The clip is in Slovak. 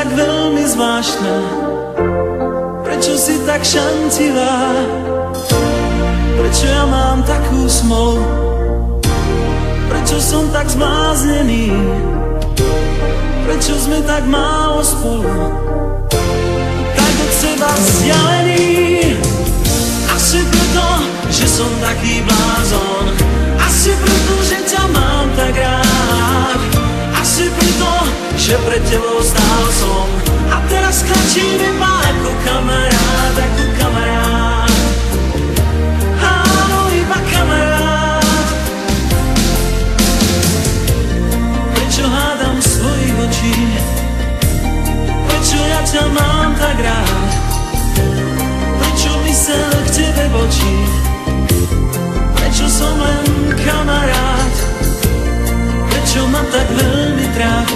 tak veľmi zvláštna? Prečo si tak šancivá? Prečo ja mám takú smolu? Prečo som tak zbláznený? Prečo sme tak málo spolu? Tak od seba vzdialený. Asi preto, že som taký blázon. Asi preto, že ťa mám tak rád. Asi preto, že pred tebou stál som. A teraz klačím iba ako kamarát, ako kamarát. Áno, iba kamarát. Prečo hádam svojich očí? Prečo ja ťa mám tak rád? Prečo mysel k tebe bočí? Prečo som len kamarát? Prečo ma tak veľmi trápi?